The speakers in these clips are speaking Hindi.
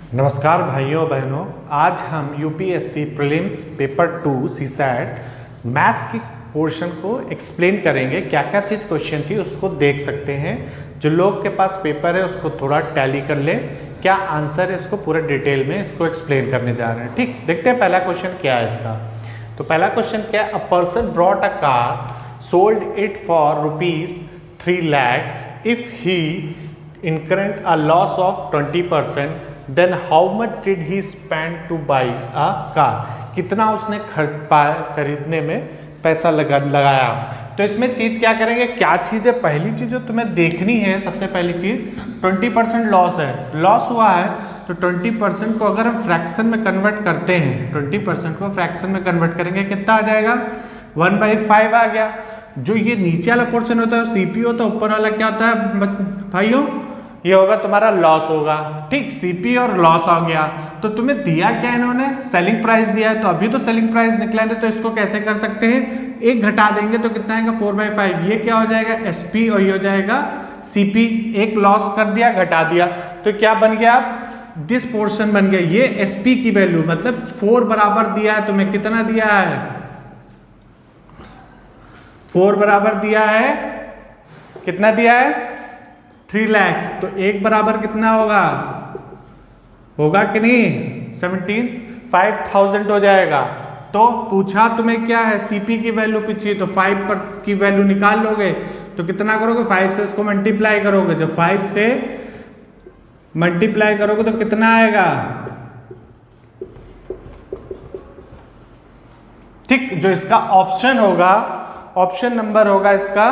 नमस्कार भाइयों बहनों, आज हम UPSC prelims paper 2 CSAT maths की पोर्शन को एक्सप्लेन करेंगे। क्या क्या चीज़ क्वेश्चन थी उसको देख सकते हैं। जो लोग के पास पेपर है उसको थोड़ा टैली कर ले, क्या आंसर है इसको पूरा डिटेल में इसको एक्सप्लेन करने जा रहे हैं। ठीक, देखते हैं पहला क्वेश्चन क्या है इसका। तो पहला क्वेश्चन क्या है, a person brought a car, sold it for ₹3 lakhs, if he incurred a loss of 20%, then how much did he spend to buy a car? कितना उसने खरीदने में पैसा लगाया। तो इसमें चीज क्या करेंगे, क्या चीज है, पहली चीज जो तुम्हें देखनी है, सबसे पहली चीज 20% लॉस है, लॉस हुआ है। तो 20% को अगर हम फ्रैक्शन में कन्वर्ट करते हैं, 20% को फ्रैक्शन में कन्वर्ट करेंगे, कितना आ जाएगा, 1/5 आ गया। जो ये नीचे वाला पोर्शन होता है सीपी होता है, ऊपर वाला क्या होता है भाइयों, ये होगा तुम्हारा लॉस होगा। ठीक, सीपी और लॉस आ गया। तो तुम्हें दिया क्या इन्होंने, सेलिंग प्राइस दिया है, तो अभी तो सेलिंग प्राइस निकला है। तो इसको कैसे कर सकते हैं, एक घटा देंगे तो कितना आएगा, 4/5। ये क्या हो जाएगा, एसपी, और ये हो जाएगा सीपी। एक लॉस कर दिया, घटा दिया, तो क्या बन गया, दिस पोर्शन बन गया। ये एसपी की वैल्यू मतलब 4 बराबर दिया है तुम्हें, कितना दिया है, 4 बराबर दिया है, कितना दिया है, 3 lakhs। तो 1 बराबर कितना होगा कि नहीं, 5,000 हो जाएगा। तो पूछा तुम्हें क्या है, सीपी की वैल्यू पूछी, तो 5 पर की वैल्यू निकाल लोगे तो कितना करोगे, 5 से इसको मल्टीप्लाई करोगे। जब 5 से मल्टीप्लाई करोगे तो कितना आएगा, ठीक। जो इसका ऑप्शन होगा, ऑप्शन नंबर होगा इसका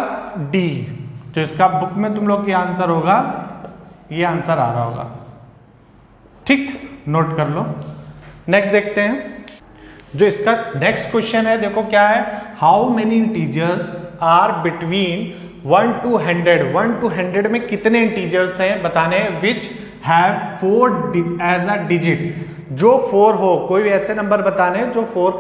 डी। जो इसका बुक में तुम लोग की आंसर होगा, ये आंसर आ रहा होगा। ठीक, नोट कर लो। नेक्स्ट देखते हैं। जो इसका नेक्स्ट क्वेश्चन है, देखो क्या है, how many integers are between 1 to 100। 1 to 100 में कितने इंटीजर्स हैं बताने, which have 4 as a digit. जो 4 हो, कोई ऐसे नंबर बताने जो 4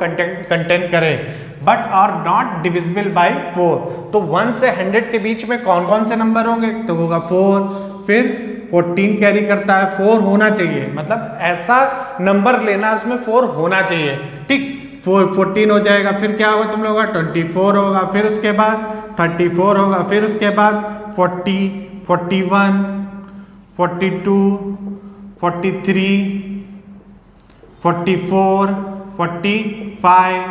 कंटेन करे, but are not divisible by 4। तो 1 से 100 के बीच में कौन कौन से नंबर होंगे, तो होगा 4, फिर 14 कैरी करता है, 4 होना चाहिए, मतलब ऐसा नंबर लेना उसमें 4 होना चाहिए। ठीक, 14 हो जाएगा, फिर क्या होगा तुम लोग का 24 होगा, फिर उसके बाद 34 होगा, फिर उसके बाद 40, 41, 42, 43, 44, 45,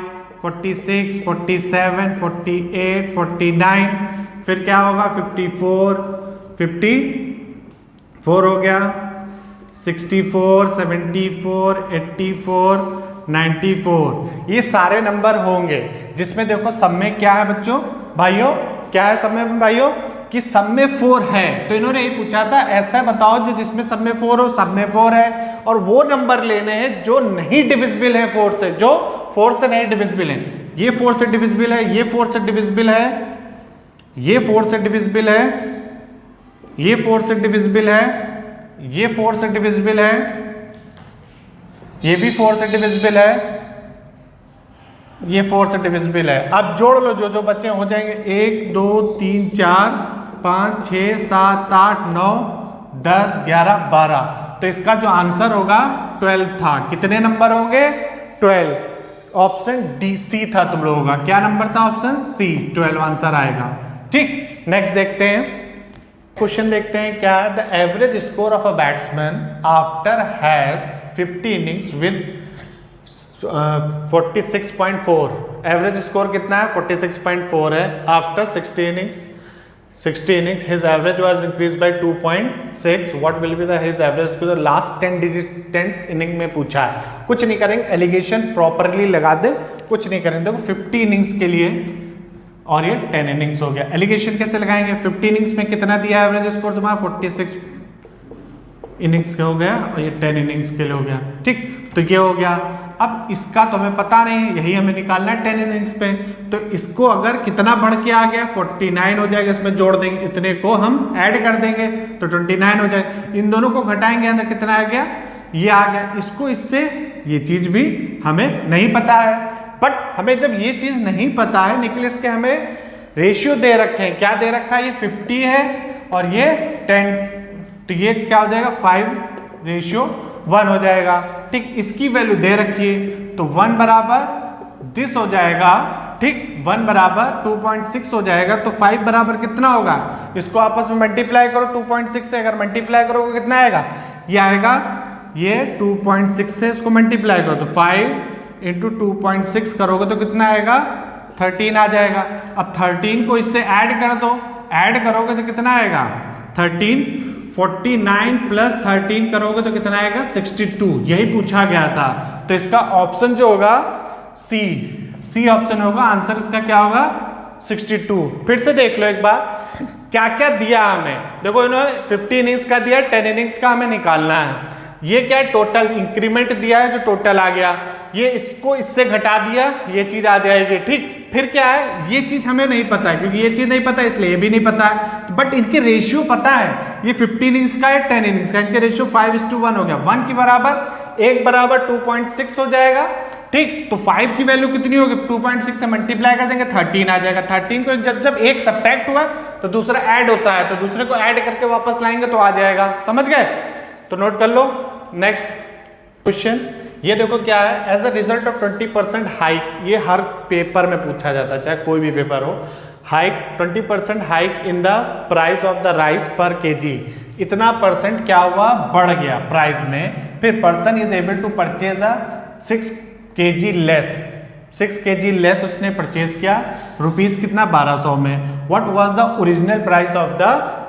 46, 47, 48, 49, फिर क्या होगा 54 हो गया, 64, 74, 84, 94। ये सारे नंबर होंगे जिसमें देखो सब में क्या है बच्चों, भाइयों, क्या है सब में भाइयों, कि सब में 4 है। तो इन्होंने यही पूछा था, ऐसा बताओ जो जिसमें सब में 4 हो, सब में 4 है, और वो नंबर लेने हैं जो नहीं डिविजिबल है 4 से, जो 4 से नहीं डिविजिबल है। ये 4 से डिविजिबल है, ये 4 से डिविजिबल है, ये 4 से डिविजिबल है, ये 4 से डिविजिबल है, ये 4 से डिविजिबल है, ये भी 4 से डिविजिबल है, ये 4 से डिविजिबल है। अब जोड़ लो, जो जो बच्चे हो जाएंगे, 1 2 3 4 5 6 7 8 9 10 11 12। तो इसका जो आंसर होगा 12 था। कितने नंबर होंगे, 12। ऑप्शन डी सी था तुम लोगों का, क्या नंबर था, ऑप्शन सी, 12 आंसर आएगा। ठीक, नेक्स्ट देखते हैं, क्वेश्चन देखते हैं क्या है, the average score of a batsman after has 50 innings with 46.4। Average score कितना है, 46.4 है। After 60 innings his average was increased by 2.6। what will be the his average score, last 10 digit 10th inning में पूछा है। कुछ नहीं करेंगे, एलिगेशन प्रॉपरली लगा दे, कुछ नहीं करेंगे। देखो 50 इनिंग्स के लिए, और ये 10 इनिंग्स हो गया। एलिगेशन कैसे लगाएंगे, 50 इनिंग्स में कितना दिया एवरेज स्कोर तुम्हारा, 46 इनिंग्स का हो गया, और ये 10 इनिंग्स के लिए हो गया। ठीक, तो ये हो गया। अब इसका तो हमें पता नहीं है, यही हमें निकालना है 10 इनिंग्स पे। तो इसको अगर कितना बढ़ के आ गया, 49 हो जाएगा, इसमें जोड़ देंगे, इतने को हम ऐड कर देंगे तो 29 हो जाएगा। इन दोनों को घटाएंगे, अंदर कितना आ गया, ये आ गया। इसको इससे, ये चीज भी हमें नहीं पता है, बट हमें जब ये चीज नहीं पता है, निकलेस के हमें रेशियो दे रखे हैं, क्या दे रखा है, ये 50 है और ये 10, तो ये क्या हो जाएगा 5:1 1 हो जाएगा। ठीक, इसकी वैल्यू दे रखी है तो 1 बराबर दिस हो जाएगा। ठीक, 1 बराबर 2.6 हो जाएगा। तो 5 बराबर कितना होगा, इसको आपस में मल्टीप्लाई करो 2.6 से, अगर मल्टीप्लाई करोगे कितना आएगा, ये आएगा, ये 2.6 से इसको मल्टीप्लाई करो तो 5 इंटू 2.6 करोगे तो कितना आएगा, 13 आ जाएगा। अब 13 को इससे ऐड कर दो, ऐड करोगे तो कितना आएगा 13, 49 प्लस 13 करोगे तो कितना आएगा 62। यही पूछा गया था। तो इसका ऑप्शन जो होगा सी ऑप्शन होगा। आंसर इसका क्या होगा 62। फिर से देख लो एक बार क्या क्या दिया हमें। देखो इन्होंने 50 इनिंग्स का दिया, 10 इनिंग्स का हमें निकालना है। ये क्या है, टोटल इंक्रीमेंट दिया है जो टोटल आ गया, ये इसको इससे घटा दिया, ये चीज आ जाएगी। ठीक, फिर क्या है, ये चीज हमें नहीं पता है क्योंकि ये चीज नहीं पता इसलिए ये भी नहीं पता है, बट इनके रेशियो पता है। ये 50 इनिंग्स का है, 10 इनिंग्स का, इनके रेशियो 5:1 हो गया। 1 के बराबर 1 बराबर 2.6 हो जाएगा। ठीक, तो 5 की वैल्यू कितनी होगी, 2.6 से मल्टीप्लाई कर देंगे 13 आ जाएगा। 13 को जब एक सब्ट्रैक्ट हुआ तो दूसरा ऐड होता है, तो दूसरे को ऐड करके वापस लाएंगे तो आ जाएगा। समझ गए, तो नोट कर लो। नेक्स्ट क्वेश्चन, ये देखो क्या है, as a result of 20% hike, ये हर पेपर में पूछा जाता है चाहे कोई भी पेपर हो। Hike 20% hike in the price of the rice per KG, इतना परसेंट क्या हुआ, बढ़ गया प्राइस में। फिर person is able to purchase a 6 kg less, 6 kg less उसने परचेज किया, रुपीज कितना 1200 में। What was the original price of the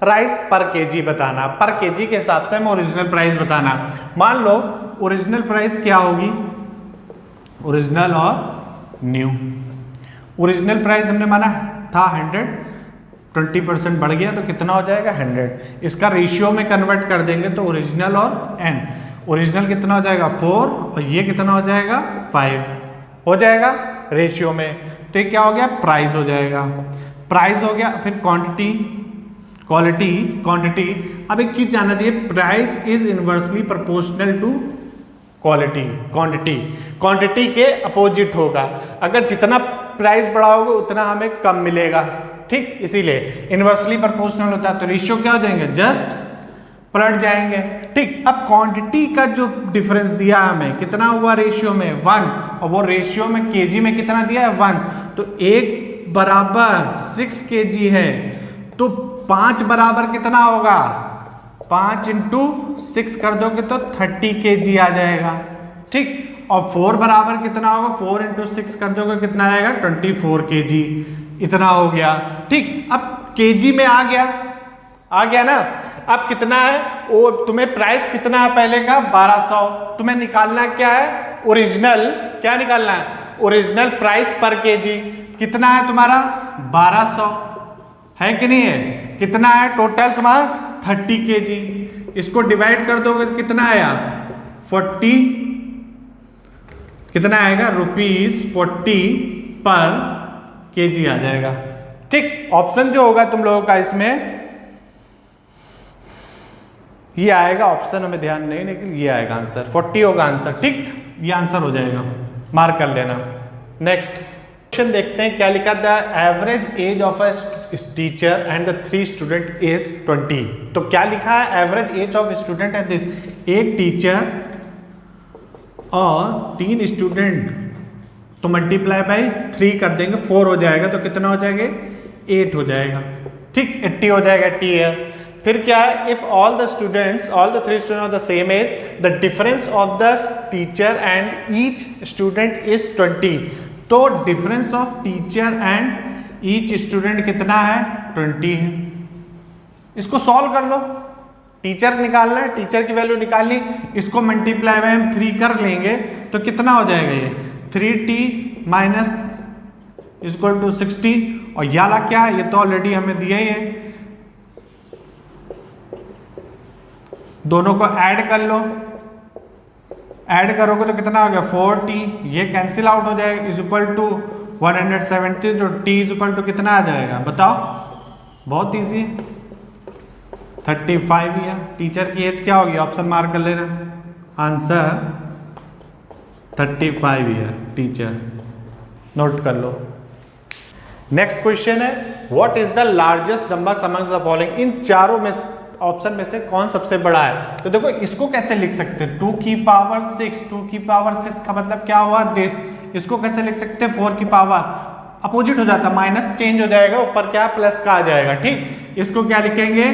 rice per KG बताना, पर केजी के हिसाब से हमें ओरिजिनल प्राइस बताना। मान लो ओरिजिनल प्राइस क्या होगी, ओरिजिनल और न्यू। ओरिजिनल प्राइस हमने माना था 100, 20% बढ़ गया तो कितना हो जाएगा 100। इसका रेशियो में कन्वर्ट कर देंगे तो ओरिजिनल और एन, ओरिजिनल कितना हो जाएगा 4 और ये कितना हो जाएगा 5 हो जाएगा रेशियो में। तो ये क्या हो गया, प्राइस हो जाएगा, प्राइस हो गया। फिर क्वांटिटी, क्वालिटी, क्वांटिटी। अब एक चीज जानना चाहिए, price is inversely proportional to quality, quantity, quantity के अपोजिट होगा। अगर जितना प्राइस बढ़ाओगे उतना हमें कम मिलेगा। ठीक, इसीलिए इनवर्सली प्रोपोर्शनल होता है। तो रेशियो क्या हो जाएंगे, जस्ट पलट जाएंगे। ठीक, अब क्वांटिटी का जो डिफरेंस दिया हमें कितना हुआ रेशियो में 1, और वो रेशियो में केजी में कितना दिया है 1, तो 1 बराबर 6 kg है तो 5 बराबर कितना होगा, 5 इंटू 6 कर दोगे तो 30 kg आ जाएगा। ठीक, और 4 बराबर कितना होगा, 4 इंटू 6 कर दोगे कितना आएगा 24 kg, इतना हो गया। ठीक, अब केजी में आ गया ना। अब कितना है, वो तुम्हें प्राइस कितना है पहले का 1200, तुम्हें निकालना क्या है, ओरिजिनल, क्या निकालना है, ओरिजिनल प्राइस पर केजी कितना है तुम्हारा 1200 है कि नहीं है, कितना है टोटल तुम्हारा 30 kg। इसको डिवाइड कर दोगे तो कितना आया 40, कितना आएगा ₹40 पर केजी आ जाएगा। ठीक, ऑप्शन जो होगा तुम लोगों का इसमें ये आएगा, ऑप्शन हमें ध्यान नहीं, लेकिन ये आएगा आंसर 40 होगा आंसर। ठीक, ये आंसर हो जाएगा, मार्क कर लेना। नेक्स्ट क्वेश्चन देखते हैं क्या लिखा था, average age of a teacher and the 3 student is 20। तो क्या लिखा है, average age of student and एक टीचर और 3 स्टूडेंट, तो मल्टीप्लाई बाई 3 कर देंगे 4 हो जाएगा, तो कितना हो जाएगा 8 हो जाएगा। ठीक, 80 हो जाएगा, 80 है। फिर क्या है, if all the students, all the 3 student of the same age, the difference of the teacher and each student is 20। तो difference of teacher and each student कितना है 20 है। इसको सॉल्व कर लो, टीचर निकालना है, टीचर की वैल्यू निकालनी, इसको मल्टीप्लाई बाय हम 3 कर लेंगे तो कितना हो जाएगा ये 3t माइनस इक्वल टू 60। और ये वाला क्या है, ये तो ऑलरेडी हमें दिया ही है, दोनों को ऐड कर लो, ऐड करोगे तो कितना हो गया 4t, ये कैंसिल आउट हो जाएगा, इज इक्वल टू 170। तो t इज इक्वल टू कितना आ जाएगा बताओ, बहुत इजी है 35 है। टीचर की एज क्या होगी, ऑप्शन मार्क कर लेना, आंसर 35 ईयर टीचर, नोट कर लो। नेक्स्ट क्वेश्चन है, what is the largest number amongst the following. इन चारों में ऑप्शन में से कौन सबसे बड़ा है? तो देखो इसको कैसे लिख सकते हैं, 2 की पावर 6, 2 की पावर 6 का मतलब क्या हुआ दिस। इसको कैसे लिख सकते हैं, 4 की पावर, अपोजिट हो जाता, माइनस चेंज हो जाएगा, ऊपर क्या प्लस का आ जाएगा, ठीक। इसको क्या लिखेंगे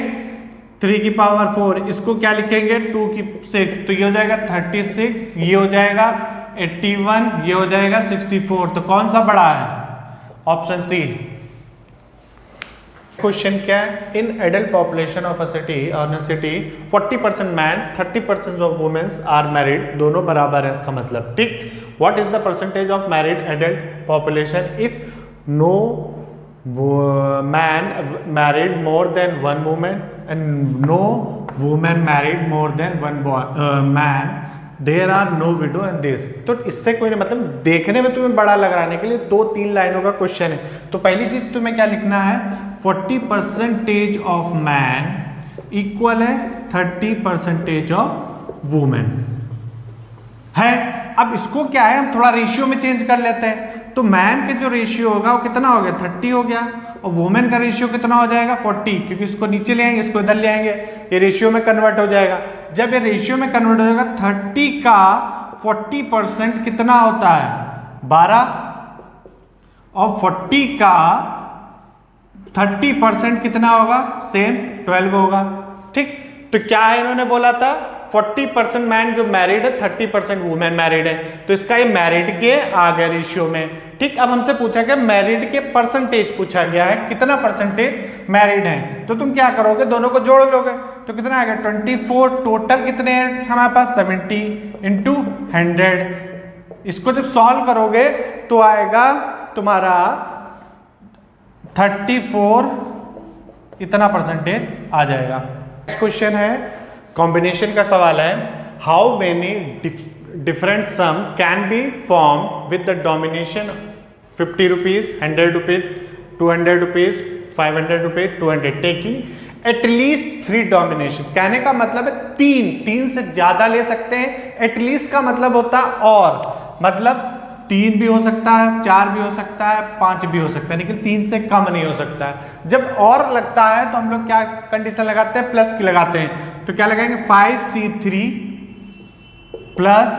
3 की पावर 4, इसको क्या लिखेंगे 2 की 6, तो ये हो जाएगा 36, ये हो जाएगा 81, ये हो जाएगा 64। तो कौन सा बड़ा है? Option C. क्वेश्चन क्या है, in adult population of a city और city 40% man 30% of women's are married, दोनों बराबर है इसका मतलब, ठीक। What is the percentage of married adult population if no man married more than one woman and no woman married more than one man, there are no widow and this. तो इससे कोई नहीं, मतलब देखने में तुम्हें बड़ा लगाने के लिए 2-3 लाइनों का क्वेश्चन है। तो पहली चीज तुम्हें क्या लिखना है, 40% ऑफ मैन इक्वल है 30% ऑफ वुमेन है। अब इसको क्या है, हम थोड़ा रेशियो में चेंज कर लेते हैं। तो मैन के जो रेशियो होगा वो कितना हो गया, 30 हो गया, और वुमेन का रेशियो कितना हो जाएगा 40, क्योंकि इसको नीचे ले आएंगे, इसको इधर ले आएंगे, ये रेशियो में कन्वर्ट हो जाएगा। जब ये रेशियो में कन्वर्ट हो जाएगा, 30 का 40% कितना होता है 12, और 40 का 30% कितना होगा, सेम 12 होगा, ठीक। तो क्या है, इन्होंने बोला था 40% मैन जो मैरिड है, 30% वुमेन मैरिड है, तो इसका ये मैरिड के आ गया रेशियो में, ठीक। अब हमसे पूछा गया मैरिड के परसेंटेज पूछा गया है, कितना परसेंटेज मैरिड है। तो तुम क्या करोगे, दोनों को जोड़ लोगे, तो कितना आ गया 24, टोटल कितने हैं हमारे पास 70 इंटू 100। इसको जब सॉल्व करोगे तो आएगा तुम्हारा 34 इतना परसेंटेज आ जाएगा। क्वेश्चन है, कॉम्बिनेशन का सवाल है, how many different sum can be form with the domination 50 rupees, 100 rupees, 200 rupees, 500 rupees, 200, taking at least 3 domination. कहने का मतलब है 3 से ज्यादा ले सकते हैं। एटलीस्ट का मतलब होता है और, मतलब 3 भी हो सकता है, 4 भी हो सकता है, 5 भी हो सकता है, लेकिन 3 से कम नहीं हो सकता है। जब और लगता है तो हम लोग क्या कंडीशन लगाते हैं, प्लस की लगाते हैं। तो क्या लगाएंगे 5C3 प्लस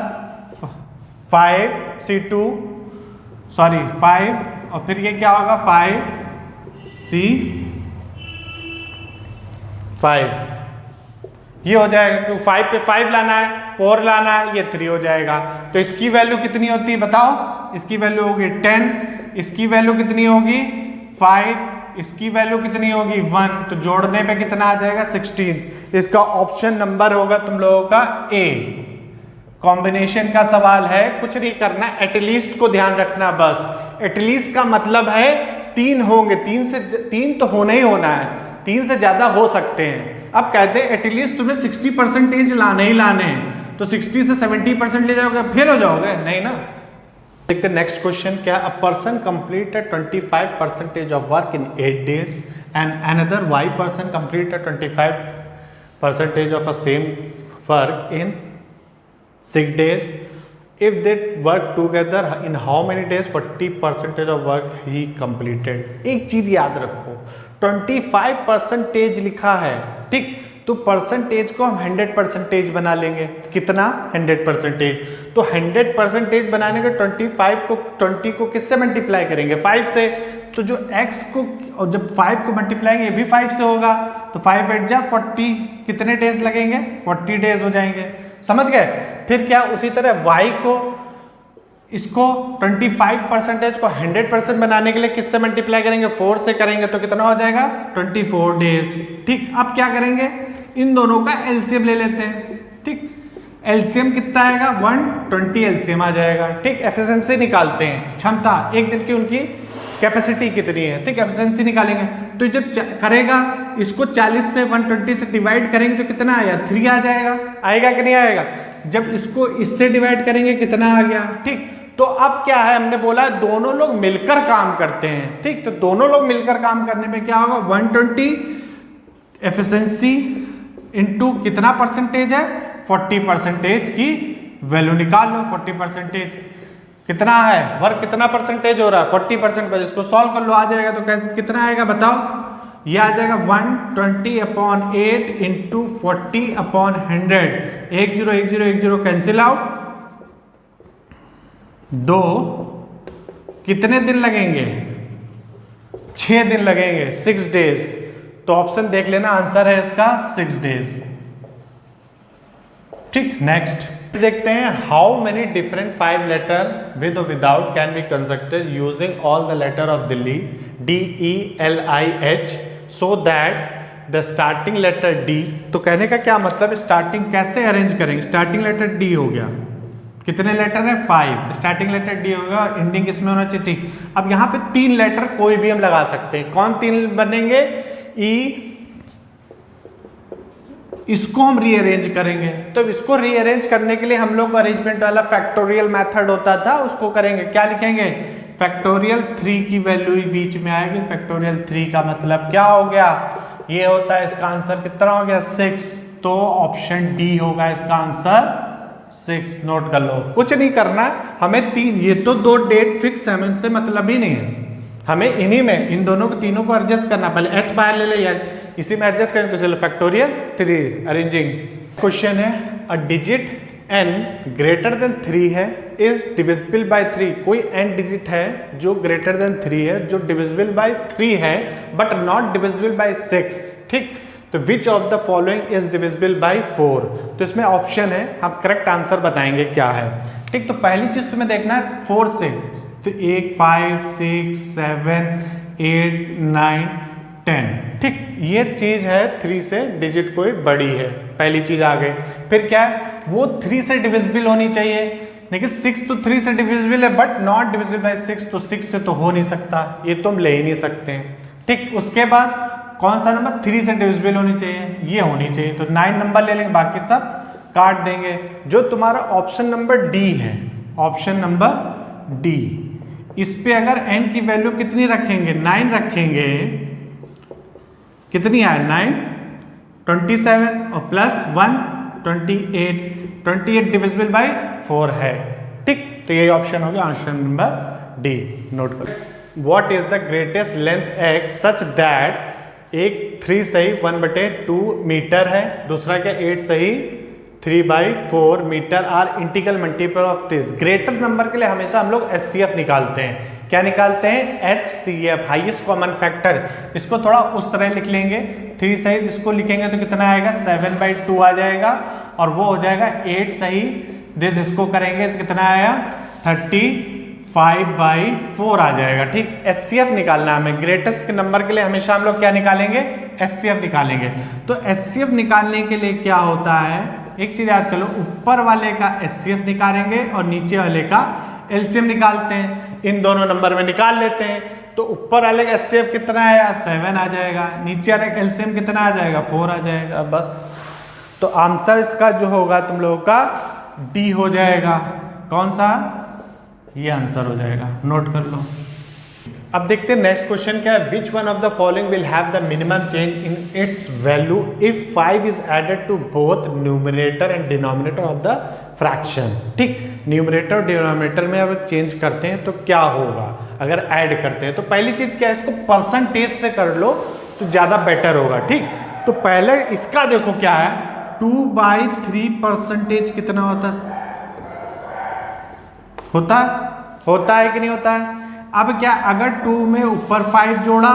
5C2, सॉरी 5, और फिर ये क्या होगा 5C5, ये हो जाएगा, क्योंकि 5 पे 5 लाना है, 4 लाना है, ये 3 हो जाएगा। तो इसकी वैल्यू कितनी होती है बताओ, इसकी वैल्यू होगी 10, इसकी वैल्यू कितनी होगी 5, इसकी वैल्यू कितनी होगी 1, तो जोड़ने पे कितना आ जाएगा 16। इसका ऑप्शन नंबर होगा तुम लोगों का ए। कॉम्बिनेशन का सवाल है, कुछ नहीं करना, एटलीस्ट को ध्यान रखना बस। एटलीस्ट का मतलब है 3 होंगे, 3 तो होना ही होना है, 3 से ज्यादा हो सकते हैं। अब कहते हैं एटलीस्ट तुम्हें 60% लाने ही लाने हैं, तो 60 से 70% ले जाओगे, फेल हो जाओगे, नहीं ना। देखते नेक्स्ट क्वेश्चन क्या, a person completed 25% of work in 8 days and another Y person completed 25% of a same work in 6 days. If they work together in how many days 40% of work he completed. एक चीज याद रखो, 25% लिखा है, ठीक, तो परसेंटेज को हम 100% बना लेंगे। कितना 100%, तो 100% बनाने के 20 को किससे मल्टीप्लाई करेंगे 5 से, तो जो x को, और जब 5 को मल्टीप्लाई ये भी 5 से होगा, तो 5 8 जा 40, कितने डेज लगेंगे 40 डेज हो जाएंगे, समझ गए। फिर क्या, उसी तरह y को, इसको 25% को 100% बनाने के लिए किससे मल्टीप्लाई करेंगे 4 से करेंगे, तो कितना हो जाएगा 24 डेज, ठीक। अब क्या करेंगे, इन दोनों का एलसीएम ले लेते हैं, ठीक। एलसीएम कितना आएगा 120 एलसीएम आ जाएगा, ठीक। एफिशिएंसी निकालते हैं, क्षमता, एक दिन की उनकी कैपेसिटी कितनी है, ठीक, एफिशिएंसी निकालेंगे। तो जब करेगा, इसको 40 से 120 से डिवाइड करेंगे तो कितना आया 3 आ जाएगा, आएगा कि नहीं आएगा। जब इसको इससे डिवाइड करेंगे कितना आ गया, ठीक। तो अब क्या है, हमने बोला दोनों लोग मिलकर काम करते हैं, ठीक, तो दोनों लोग मिलकर काम करने में क्या होगा 120 एफिशिएंसी इनटू कितना परसेंटेज है 40% की वैल्यू निकाल लो। 40% कितना है, वर्क कितना परसेंटेज हो रहा है 40%, पर इसको सॉल्व कर लो, आ जाएगा। तो कितना आएगा बताओ, ये आ जाएगा 120/8 इंटू 40/100। 1 0 1 0 1 0 cancel out. 2 कितने दिन लगेंगे? 6 दिन लगेंगे, 6 डेज। तो ऑप्शन देख लेना, आंसर है इसका 6 डेज। ठीक, नेक्स्ट देखते हैं how many different 5 letter with और without can be constructed using all the letter of Delhi DELIH so that the starting letter D। तो कहने का क्या मतलब, स्टार्टिंग कैसे अरेंज करेंगे? स्टार्टिंग लेटर D हो गया, कितने लेटर है? 5। स्टार्टिंग लेटर D होगा, एंडिंग किसमें होना चाहिए? थी। अब यहाँ पे 3 लेटर कोई भी हम लगा सकते हैं। कौन 3 बनेंगे? E, इसको हम रीअरेंज करेंगे। तो इसको रीअरेंज करने के लिए हम लोग अरेंजमेंट वाला फैक्टोरियल मेथड होता था, उसको करेंगे। क्या लिखेंगे? फैक्टोरियल 3 की वैल्यू बीच में आएगी। फैक्टोरियल 3 का मतलब क्या हो गया? ये होता है, इसका आंसर कितना हो गया? 6। तो ऑप्शन डी होगा इसका आंसर 6। नोट कर लो, कुछ नहीं करना हमें। 3, ये तो 2 डेट फिक्स है, इनसे मतलब ही नहीं है। हमें इन्हीं में इन दोनों को, तीनों को एडजस्ट करना। पहले h बाहर ले ले यार, इसी में एडजस्ट करेंगे। तो चलो फैक्टोरियल 3 अरेंजिंग। क्वेश्चन है a digit n greater than 3 है, इज डिविजिबल बाय 3। कोई n डिजिट है जो ग्रेटर देन 3 है, जो डिविजिबल बाय 3 है बट नॉट डिविजिबल बाय 6। ठीक, तो which of the following is divisible by 4। तो इसमें ऑप्शन है, हम करेक्ट आंसर बताएंगे क्या है। ठीक, तो पहली चीज तुम्हें देखना है 4 से। तो 1 5 6 7 8 9 10। ठीक, ये चीज है 3 से डिजिट कोई बड़ी है, पहली चीज आ गई। फिर क्या है, वो 3 से डिविजिबल होनी चाहिए। लेकिन 6 तो 3 से डिविजिबल है बट नॉट डिविजिबल बाय 6, तो 6 से तो हो नहीं सकता, ये तो हम ले ही नहीं सकते हैं। ठीक, उसके बाद कौन सा नंबर 3 से डिविजिबल होनी चाहिए? ये होनी चाहिए। तो 9 नंबर ले लेंगे, बाकी सब काट देंगे। जो तुम्हारा ऑप्शन नंबर डी है, ऑप्शन नंबर डी, इस पे अगर n की वैल्यू कितनी रखेंगे? 9 रखेंगे। कितनी आए? 9 27 और प्लस 1 28। 28 डिविजिबल बाय 4 है। ठीक, तो ये ऑप्शन हो गया ऑप्शन नंबर डी। नोट करो। What is the greatest length x such that, एक 3 सही 1/2 मीटर है, दूसरा क्या 8 सही 3/4 metre are integral multiple of this. Greater number के लिए हमेशा हम लोग HCF निकालते हैं। क्या निकालते हैं? HCF, highest common factor. इसको थोड़ा उस तरह लिख लेंगे, 3 सही इसको लिखेंगे तो कितना आएगा? 7/2 आ जाएगा, और वो हो जाएगा 8 सही दिस, इसको करेंगे तो कितना आया? 35/4 आ जाएगा। ठीक, HCF निकालना हमें। ग्रेटेस्ट नंबर के लिए हमेशा हम लोग क्या निकालेंगे? HCF निकालेंगे। तो HCF निकालने के लिए क्या होता है, एक चीज याद कर लो, ऊपर वाले का HCF निकालेंगे और नीचे वाले का LCM निकालते हैं। इन दोनों नंबर में निकाल लेते हैं। तो ऊपर वाले का HCF कितना आया? 7 आ जाएगा, नीचे वाले का LCM कितना आ जाएगा? 4 आ जाएगा। बस, तो आंसर इसका जो होगा तुम लोगों का डी हो जाएगा। कौन सा? ये आंसर हो जाएगा। नोट कर लो। अब देखते हैं नेक्स्ट क्वेश्चन क्या है। Which one of the following will have the minimum change in its value if 5 is added to both numerator and denominator of the fraction. ठीक, न्यूमरेटर और डिनोमिनेटर में अब चेंज करते हैं तो क्या होगा अगर ऐड करते हैं? तो पहली चीज क्या है, इसको परसेंटेज से कर लो तो ज्यादा बेटर होगा। ठीक, तो पहले इसका देखो क्या है, 2/3% कितना होता है? होता है कि नहीं होता है? अब क्या, अगर 2 में ऊपर 5 जोड़ा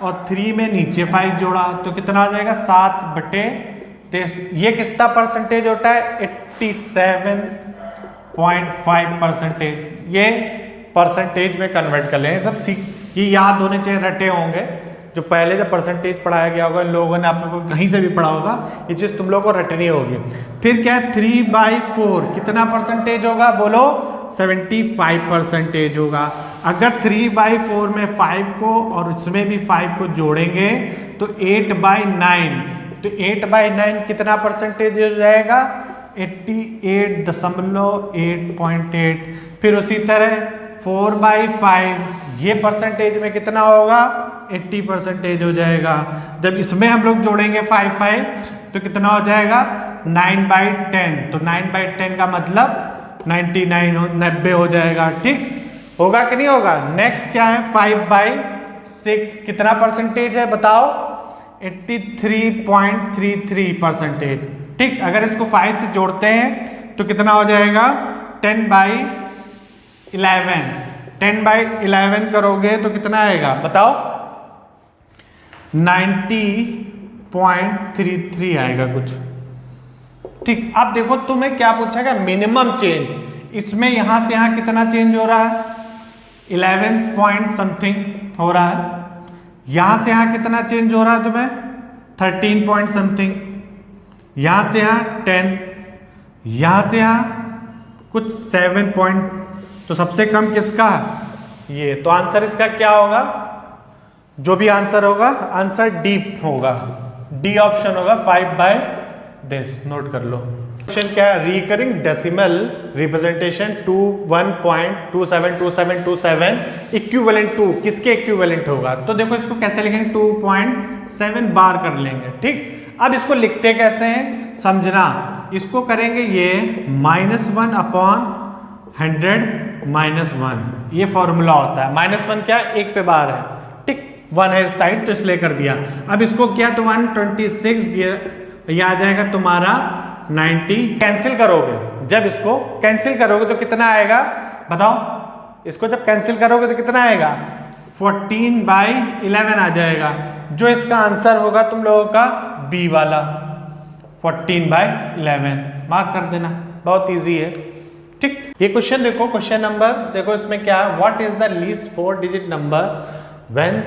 और 3 में नीचे 5 जोड़ा तो कितना आ जाएगा? 7/23। ये कितना परसेंटेज होता है? 87.5%। ये परसेंटेज में कन्वर्ट कर लें। सब ये याद होने चाहिए, रटे होंगे। जो पहले जब परसेंटेज पढ़ाया गया होगा इन लोगों ने, आप लोगों को कहीं से भी पढ़ा होगा, ये चीज़ तुम लोगों को रटनी होगी। फिर क्या है, 3/4 कितना परसेंटेज होगा? बोलो 75% होगा। अगर 3/4 में 5 को और उसमें भी 5 को जोड़ेंगे तो 8/9, तो 8/9 कितना परसेंटेज हो जाएगा? 88.8. फिर उसी तरह 4/5, ये परसेंटेज में कितना होगा? 80% हो जाएगा। जब इसमें हम लोग जोड़ेंगे 5 तो कितना हो जाएगा? 9/10। तो 9/10 का मतलब 90 हो जाएगा। ठीक, होगा कि नहीं होगा? नेक्स्ट क्या है, 5/6 कितना परसेंटेज है बताओ? 83.33%। ठीक, अगर इसको 5 से जोड़ते हैं तो कितना हो जाएगा 10/11। 10/11 करोगे तो कितना आएगा बताओ, 90.33 आएगा कुछ। ठीक, अब देखो तुम्हें क्या पूछेगा, मिनिमम चेंज। इसमें यहां से यहां कितना चेंज हो रहा है, 11 पॉइंट समथिंग हो रहा है। यहां से यहां कितना चेंज हो रहा है तुम्हें, 13 पॉइंट समथिंग। यहां से यहां 10, यहां से यहां कुछ 7 पॉइंट। तो सबसे कम किसका है ये, तो आंसर इसका क्या होगा, जो भी आंसर होगा, आंसर डी होगा, डी ऑप्शन होगा 5/this। नोट कर लो। क्वेश्चन क्या है, recurring decimal representation 21.272727 equivalent to, किसके इक्विवेलेंट होगा। तो देखो इसको कैसे लिखेंगे, 2.7 बार कर लेंगे। ठीक, अब इसको लिखते कैसे हैं समझना, इसको करेंगे ये -1/100 -1, ये फॉर्मूला होता है। -1 क्या, 1 पे बार है। ठीक, 1 है इस साइड तो इसलिए कर दिया। अब इसको किया तो 126, ये आ जाएगा तुम्हारा 90। कैंसिल करोगे, जब इसको कैंसिल करोगे तो कितना आएगा बताओ, इसको जब कैंसिल करोगे तो कितना आएगा, 14/11 आ जाएगा। जो इसका आंसर होगा तुम लोगों का बी वाला 14/11 मार्क कर देना, बहुत इजी है। ठीक, ये क्वेश्चन देखो, क्वेश्चन नंबर देखो, इसमें क्या है, what is the least 4 digit number when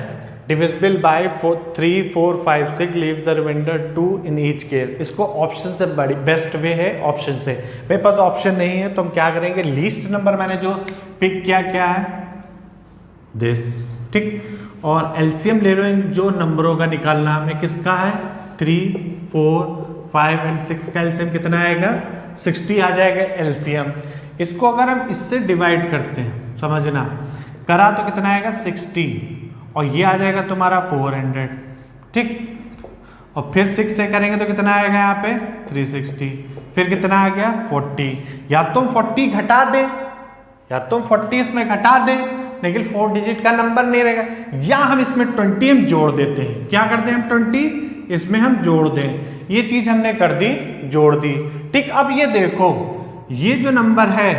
divisible by 3, 4, 5, 6 leaves the reminder 2 in each case. इसको ऑप्शन से बड़ी बेस्ट वे है ऑप्शन से। मेरे पास ऑप्शन नहीं है तो हम क्या करेंगे, लीस्ट नंबर मैंने जो पिक किया क्या है दिस। ठीक, और एलसीएम ले लो, जो नंबरों का निकालना हमें किसका है, 3, 4, 5 एंड 6 का एलसीएम कितना आएगा, 60 आ जाएगा एलसीएम। इसको अगर हम इससे डिवाइड करते हैं, समझना, करा तो कितना आएगा 60, और ये आ जाएगा तुम्हारा 400। ठीक, और फिर 6 से करेंगे तो कितना आएगा यहाँ पे 360, फिर कितना आ गया 40। या तुम 40 घटा दे, या तुम 40 इसमें घटा दे, लेकिन 4 डिजिट का नंबर नहीं रहेगा। या हम इसमें 20 हम जोड़ देते हैं, क्या करते हैं हम 20 इसमें हम जोड़ दें, ये चीज हमने कर दी, जोड़ दी। ठीक, अब ये देखो, ये जो नंबर है,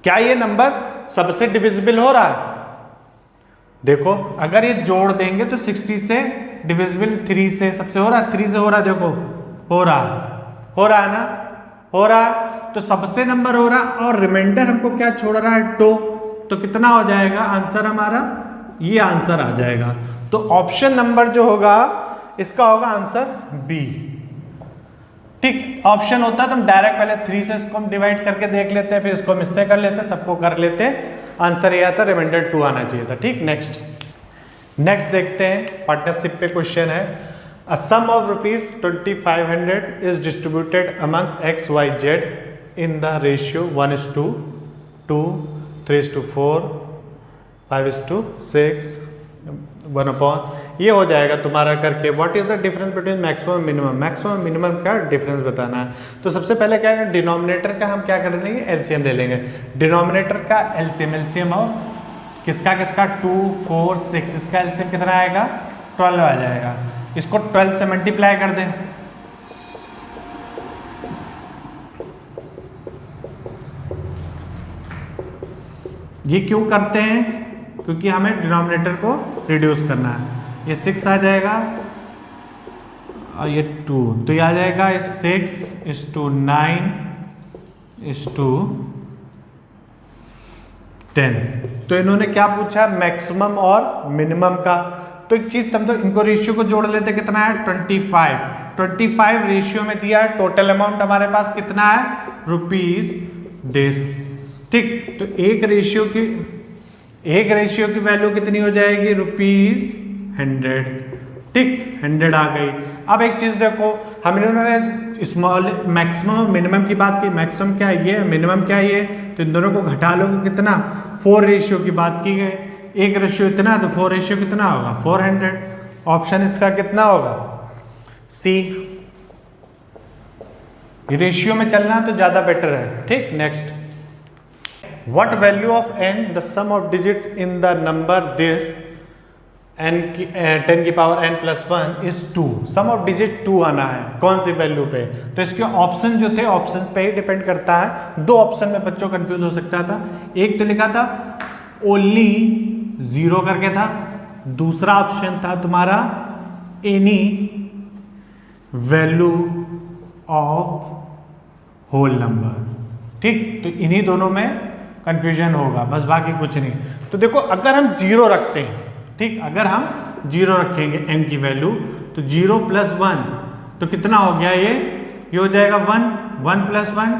क्या ये नंबर सबसे डिविजिबल हो रहा है, देखो अगर ये जोड़ देंगे तो 60 से डिविजिबल 3 से सबसे हो रहा है, 3 से हो रहा है, देखो हो रहा है ना, हो रहा है, तो सबसे नंबर हो रहा है, और रिमाइंडर हमको क्या छोड़ रहा है 2, तो कितना हो जाएगा आंसर हमारा, ये आंसर आ जाएगा। तो ऑप्शन नंबर जो होगा इसका होगा आंसर बी। ठीक, ऑप्शन होता है तो हम डायरेक्ट पहले 3 से इसको हम डिवाइड करके देख लेते हैं, फिर इसको हम इससे कर लेते हैं, सबको कर लेते हैं, आंसर ये आता है रिमाइंडर 2 आना चाहिए था। ठीक, नेक्स्ट देखते हैं, पार्टनरशिप पे क्वेश्चन है। A sum of ₹2500 is distributed amongst XYZ in the ratio 1:2, 3:4, 5:6, 1/, ये हो जाएगा तुम्हारा करके। What is the difference between maximum minimum, maximum minimum का डिफरेंस बताना है। तो सबसे पहले क्या है, डिनोमिनेटर का हम क्या कर देंगे, एलसीएम ले लेंगे। डिनोमिनेटर का एलसीएम और किसका 2, 4, 6, इसका एलसीएम कितना आएगा 12 आ जाएगा। इसको 12 से मल्टीप्लाई कर दें, ये क्यों करते हैं, क्योंकि हमें डिनोमिनेटर को रिड्यूस करना है। ये 6 आ जाएगा और ये 2, तो ये आ जाएगा 6:9:10। तो इन्होंने क्या पूछा, मैक्सिमम और मिनिमम का। तो एक चीज तुम तो इनको रेशियो को जोड़ लेते, कितना है 25 रेशियो में दिया है। टोटल अमाउंट हमारे पास कितना है ₹10। ठीक, तो एक रेशियो की वैल्यू कितनी हो जाएगी ₹100। ठीक, 100 आ गई। अब एक चीज देखो, हम इन्होंने स्मॉल मैक्सिमम और मिनिमम की बात की, मैक्सिमम क्या है ये, मिनिमम क्या है ये, तो इन दोनों को घटा लो कितना, 4 रेशियो की बात की गई। एक रेशियो इतना तो 4 रेशियो कितना होगा 400। ऑप्शन इसका कितना होगा सी। रेशियो में चलना तो ज्यादा बेटर है। ठीक, next, what value of n the sum of digits in the number this 10 की power n plus 1 is 2। Sum of digit 2 आना है कौन सी वैल्यू पे, तो इसके ऑप्शन जो थे ऑप्शन पे ही डिपेंड करता है। दो ऑप्शन में बच्चों कंफ्यूज हो सकता था, एक तो लिखा था ओनली 0 करके था, दूसरा ऑप्शन था तुम्हारा any value of whole number. ठीक, तो इन्हीं दोनों में कंफ्यूजन होगा, बस बाकी कुछ नहीं। तो देखो अगर हम 0 रखते हैं, ठीक, अगर हम 0 रखेंगे n की वैल्यू, तो 0 प्लस 1 तो कितना हो गया, ये हो जाएगा 1, 1 प्लस 1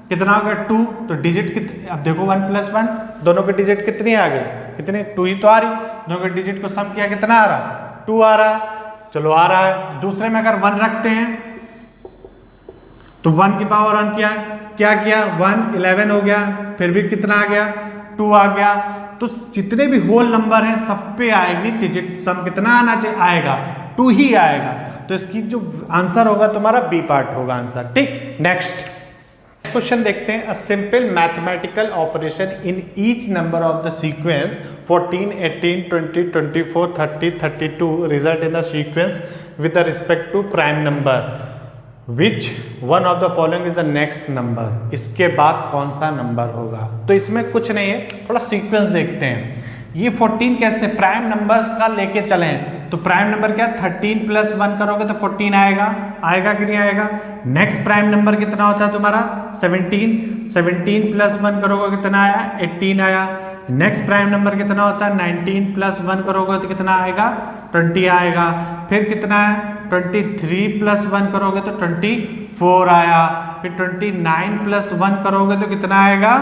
कितना होगा 2, तो डिजिट अब देखो 1 प्लस 1 दोनों के डिजिट कितनी आ गई, कितने 2 ही तो आ रही, दोनों के डिजिट को सम किया कितना आ रहा 2 आ रहा है, चलो आ रहा है। दूसरे में अगर 1 रखते हैं तो 1 की पावर 1 क्या किया 1 11 हो गया, फिर भी कितना आ गया 2 आ गया। तो जितने भी होल नंबर हैं सब पे आएगी डिजिट सम कितना आना चाहिए, आएगा 2 ही आएगा। तो इसकी जो आंसर होगा तुम्हारा बी पार्ट होगा आंसर। ठीक, नेक्स्ट क्वेश्चन देखते हैं। A simple mathematical operation in each number of the sequence 14, 18, 20, 24, 30, 32 result in the sequence with respect to prime number which one of the following is the next number. इसके बाद कौन सा नंबर होगा, तो इसमें कुछ नहीं है, थोड़ा सीक्वेंस देखते हैं। ये 14 कैसे प्राइम नंबर्स का लेके चले, तो प्राइम नंबर क्या 13 प्लस 1 करोगे तो 14 आएगा कि नहीं आएगा। नेक्स्ट प्राइम नंबर कितना होता है तुम्हारा 17 प्लस 1 करोगे कितना आया 18 आया। नेक्स्ट प्राइम नंबर कितना होता है 19 प्लस 1 करोगे तो कितना आएगा 20 आएगा। फिर कितना है 23 प्लस 1 करोगे तो 24 आया। फिर 29 प्लस 1 करोगे तो कितना आएगा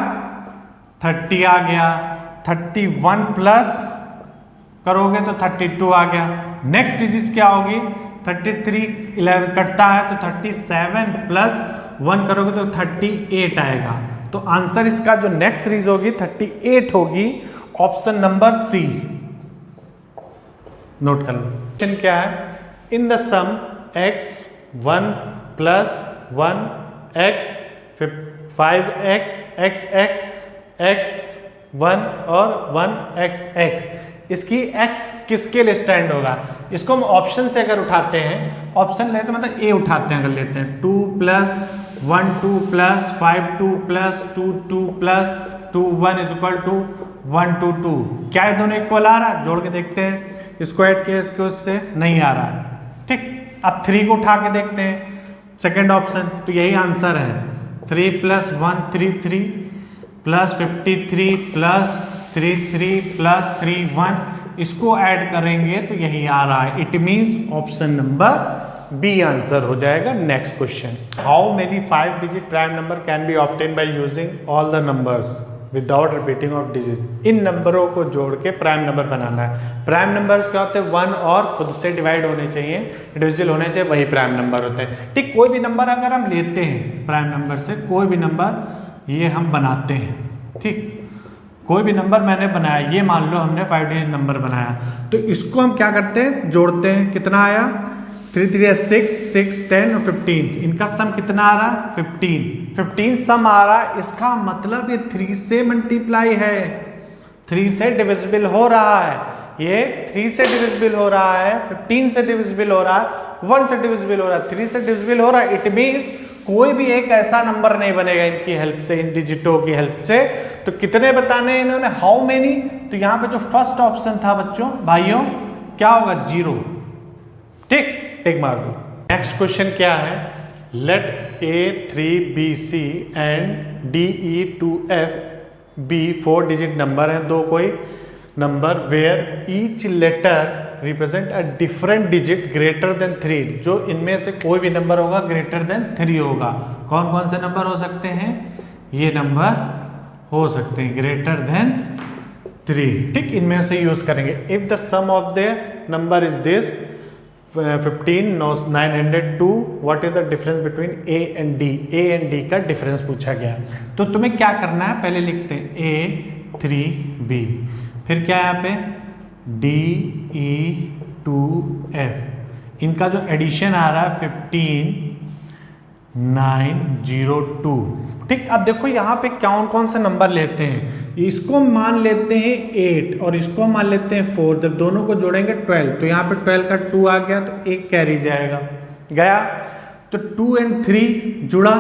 30 आ गया। 31 प्लस करोगे तो 32 आ गया। नेक्स्ट डिजिट क्या होगी 33 11 कटता है तो 37 प्लस 1 करोगे तो 38 आएगा। तो आंसर इसका जो नेक्स्ट सीरीज होगी 38 होगी, ऑप्शन नंबर सी। नोट कर लो क्वेश्चन क्या है। In the sum x 1 plus 1 x 5x x 1 और 1x इसकी x किसके लिए स्टैंड होगा। इसको हम ऑप्शन से अगर उठाते हैं, ऑप्शन लेते हैं मतलब ए उठाते हैं, अगर लेते हैं 2 plus 1 2 plus 5 2 plus 2 2 plus 2 1 is equal to 1 2 2। क्या है दोनों इक्वल आ रहा है, जोड़ के देखते हैं, इसको ऐड किया इसको उससे नहीं आ रहा है। ठीक, अब 3 को उठा के देखते हैं सेकेंड ऑप्शन, तो यही आंसर है 3 प्लस 1 3 3 प्लस 53 प्लस 3 3 प्लस 3 1, इसको ऐड करेंगे तो यही आ रहा है। It means option number B answer हो जाएगा। Next question, how many 5 digit prime number can be obtain by using all the numbers without repeating of digit. इन नंबरों को जोड़ के प्राइम नंबर बनाना है। प्राइम नंबर्स क्या होते हैं 1 और खुद से डिवाइड होने चाहिए, डिविजिबल होने चाहिए, वही प्राइम नंबर होते हैं। ठीक, कोई भी नंबर अगर हम लेते हैं प्राइम नंबर से, कोई भी नंबर ये हम बनाते हैं, ठीक, कोई भी नंबर मैंने बनाया, ये मान लो हमने 5 डिजिट नंबर बनाया, तो इसको हम क्या करते हैं जोड़ते हैं। कितना आया 3 3 6 6 10 और 15, इनका सम कितना आ रहा है 15 सम आ रहा है। इसका मतलब ये 3 से मल्टीप्लाई है, 3 से डिविजिबल हो रहा है, ये 3 से डिविजिबल हो रहा है, 15 से डिविजिबल हो रहा है, 1 से डिविजिबल हो रहा है, 3 से डिविजिबल हो रहा है। इट मीन्स कोई भी एक ऐसा नंबर नहीं बनेगा इनकी हेल्प से, इन डिजिटों की हेल्प से। तो कितने बताने इन्होंने, हाउ मेनी, तो यहाँ पे जो फर्स्ट ऑप्शन था बच्चों भाइयों क्या होगा 0। ठीक, टिक मार दो। नेक्स्ट क्वेश्चन क्या है, let A3BC and DE2F be 4 digit number है, दो कोई नंबर where each letter represent a different digit greater than 3, जो इनमें से कोई भी नंबर होगा ग्रेटर देन 3 होगा। कौन कौन से नंबर हो सकते हैं, ये नंबर हो सकते हैं ग्रेटर देन 3। ठीक, इनमें से यूज करेंगे। If the sum of the number is this 15 902, what is the difference between A and D। A and D का डिफरेंस पूछा गया, तो तुम्हें क्या करना है, पहले लिखते हैं A3B, फिर क्या है यहाँ पे DE2F, इनका जो एडिशन आ रहा है 15 902। ठीक, अब देखो यहाँ पे कौन कौन से नंबर लेते हैं, इसको मान लेते हैं 8 और इसको मान लेते हैं 4, जब दोनों को जोड़ेंगे 12, तो यहाँ पे 12 का 2 आ गया तो एक कैरी जाएगा, गया तो 2 और 3 जुड़ा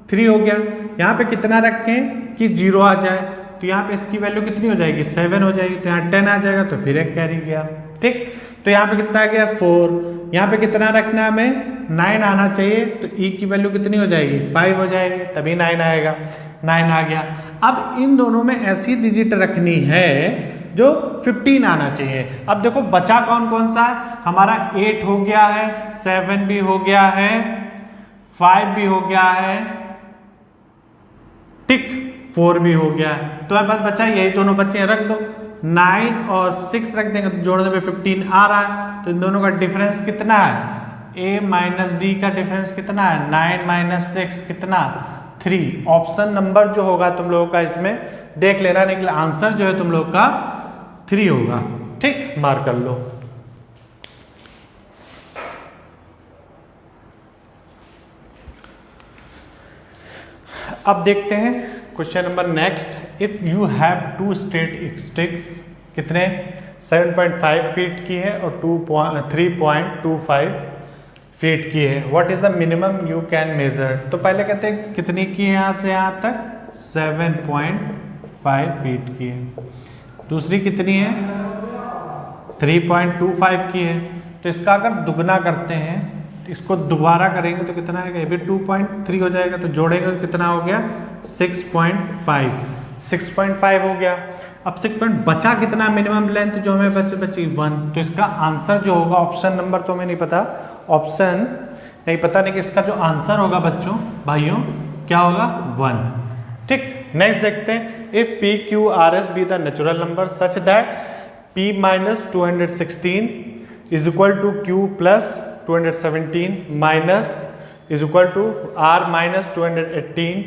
3 हो गया। यहाँ पे कितना रखें कि 0 आ जाए, तो यहाँ पे इसकी वैल्यू कितनी हो जाएगी 7 हो जाएगी, तो यहाँ 10 आ जाएगा तो फिर एक कैरी गया। ठीक, तो यहाँ पे कितना आ गया 4, यहाँ पे कितना रखना है हमें 9 आना चाहिए, तो ई की वैल्यू कितनी हो जाएगी 5 हो जाएगी, तभी 9 आएगा, 9 आ गया। अब इन दोनों में ऐसी डिजिट रखनी है जो 15 आना चाहिए। अब देखो बचा कौन कौन सा है, हमारा 8 हो गया है, 7 भी हो गया है, 5 भी हो गया है, ठीक 4 भी हो गया है, तो हमारे पास बचा यही दोनों बच्चे रख दो। 9 और 6 रख देंगे तो जोड़ने में 15 आ रहा है, तो इन दोनों का डिफरेंस कितना है, a माइनस डी का डिफरेंस कितना है 9 माइनस 6 कितना 3। ऑप्शन नंबर जो होगा तुम लोगों का इसमें देख लेना, निकला आंसर जो है तुम लोग का 3 होगा। ठीक, मार्क कर लो। अब देखते हैं question number next. If you have 2 straight sticks, कितने 7.5 फीट की है और 3.25 फीट की है, what is the minimum you can measure. तो पहले कहते हैं कितनी की है, यहाँ से यहाँ तक 7.5 फीट की है, दूसरी कितनी है 3.25 की है। तो इसका अगर दुगना करते हैं, इसको दोबारा करेंगे तो कितना आएगा, ये भी 2.3 हो जाएगा, तो जोड़ेंगे तो कितना हो गया 6.5 हो गया। अब 6 बचा कितना मिनिमम लेंथ जो हमें बची 1, तो इसका आंसर जो होगा, ऑप्शन नंबर तो हमें नहीं पता, ऑप्शन नहीं पता, लेकिन इसका जो आंसर होगा बच्चों भाइयों क्या होगा 1। ठीक, नेक्स्ट देखते हैं। If P Q R S be the natural number such that p minus 216 is equal to Q plus 217 minus is equal to r minus 218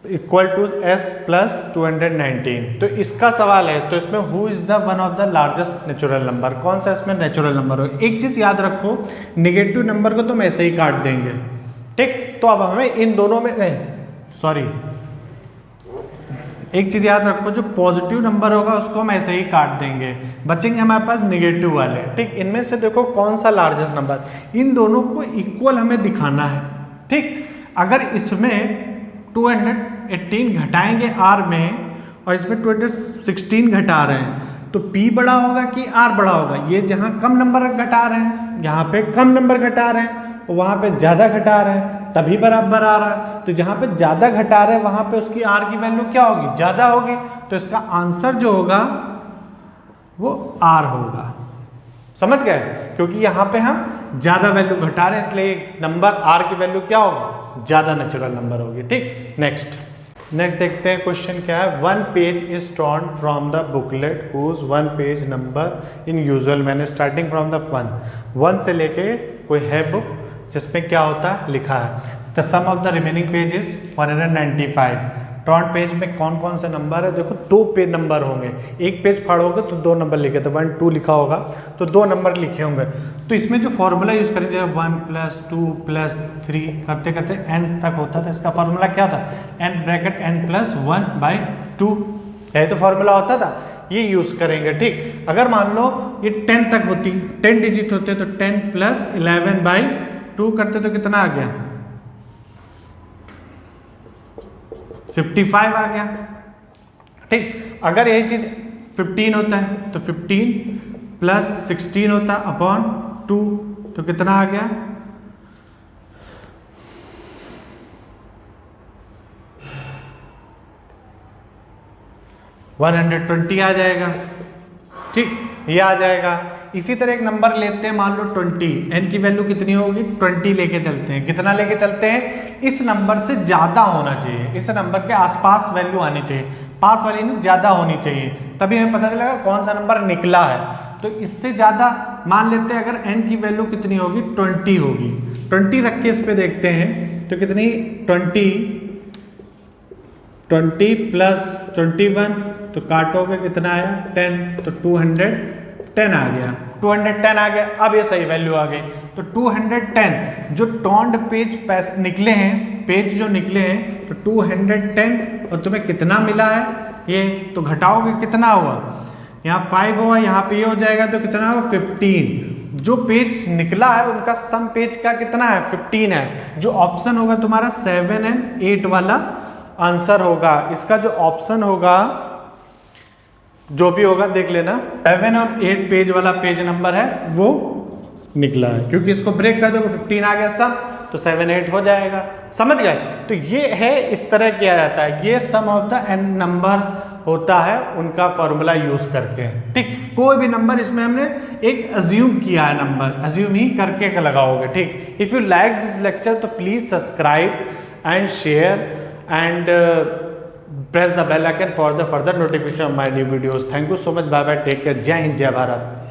equal to s plus 219। तो इसका सवाल है, तो इसमें who is the one of the largest natural number, कौन सा इसमें नेचुरल नंबर हो। एक चीज याद रखो, निगेटिव नंबर को तो हम ऐसे ही काट देंगे। ठीक, तो अब हमें इन दोनों में एक चीज याद रखो, जो पॉजिटिव नंबर होगा उसको हम ऐसे ही काट देंगे, बचेंगे हमारे पास निगेटिव वाले। ठीक, इनमें से देखो कौन सा लार्जेस्ट नंबर, इन दोनों को इक्वल हमें दिखाना है। ठीक, अगर इसमें 218 घटाएंगे r में और इसमें 216 घटा रहे हैं, तो p बड़ा होगा कि r बड़ा होगा। ये जहां कम नंबर घटा रहे हैं, यहाँ पे कम नंबर घटा रहे हैं, तो वहां पे ज्यादा घटा रहे हैं, तभी बराबर आ रहा है। तो जहां पे ज्यादा घटा रहे हैं वहां पे उसकी r की वैल्यू क्या होगी, ज्यादा होगी, तो इसका आंसर जो होगा वो r होगा। समझ गए, क्योंकि यहाँ पे हम ज्यादा वैल्यू घटा रहे हैं, इसलिए नंबर r की वैल्यू क्या होगी, ज्यादा नेचुरल नंबर होगी। ठीक, नेक्स्ट देखते हैं क्वेश्चन क्या है। 1 page is torn from the booklet whose 1 page number in usual manner starting from the 1 से लेके कोई है बुक जिसमें क्या होता है लिखा है। The sum of the remaining page is 195। Torn page में कौन कौन से नंबर है, देखो 2 पेज नंबर होंगे, एक पेज फाड़ोगे तो 2 नंबर लिखे, तो 1 2 लिखा होगा तो 2 नंबर लिखे होंगे। तो इसमें जो फॉर्मूला यूज करेंगे 1 + 2 + 3 करते करते n तक होता था। इसका फॉर्मूला क्या होता है, n ब्रैकेट n + 1/2, यही तो फॉर्मूला होता था, ये यूज करेंगे। ठीक, अगर मान लो ये 10 तक होती, 10 डिजिट होते तो 10 + 11/2 करते तो कितना आ गया 55 आ गया। ठीक, अगर यही चीज 15 होता है तो 15 + 16 होता अपॉन 2, तो कितना आ गया 120 आ जाएगा। ठीक, ये आ जाएगा। इसी तरह एक नंबर लेते हैं, मान लो 20, n की वैल्यू कितनी होगी 20 लेके चलते हैं। कितना लेके चलते हैं, इस नंबर से ज्यादा होना चाहिए, इस नंबर के आसपास वैल्यू आनी चाहिए, पास वाली नहीं ज्यादा होनी चाहिए, तभी हमें पता चलेगा कौन सा नंबर निकला है। तो इससे ज्यादा मान लेते हैं, अगर n की वैल्यू कितनी होगी 20 होगी, 20 रख के इस पे देखते हैं तो कितनी 20 + 21, तो काटोगे कितना आया 10, तो 210 आ गया, 210 आ गया। अब ये सही वैल्यू आ गई, तो 210 जो टॉन्ड पेज निकले हैं, पेज जो निकले हैं, तो 210 और तुम्हें कितना मिला है ये तो घटाओगे कितना हुआ, यहाँ 5 हुआ, यहाँ पे ये हो जाएगा तो कितना हुआ 15। जो पेज निकला है उनका सम पेज का कितना है 15 है। जो ऑप्शन होगा तुम्हारा 7 और 8 वाला आंसर होगा। इसका जो ऑप्शन होगा जो भी होगा देख लेना, 7 और 8 पेज वाला पेज नंबर है वो निकला है, क्योंकि इसको ब्रेक कर दो 15 आ गया सम, तो 7 8 हो जाएगा। समझ गए? तो ये है, इस तरह किया जाता है। ये सम ऑफ द n नंबर होता है उनका फॉर्मूला यूज करके। ठीक, कोई भी नंबर इसमें हमने एक अज्यूम किया है, नंबर अज्यूम ही करके लगाओगे। ठीक, if you like this lecture तो please subscribe and share and press the bell icon for the further notification of my new videos. Thank you so much. Bye bye. Take care. जय हिंद, जय भारत।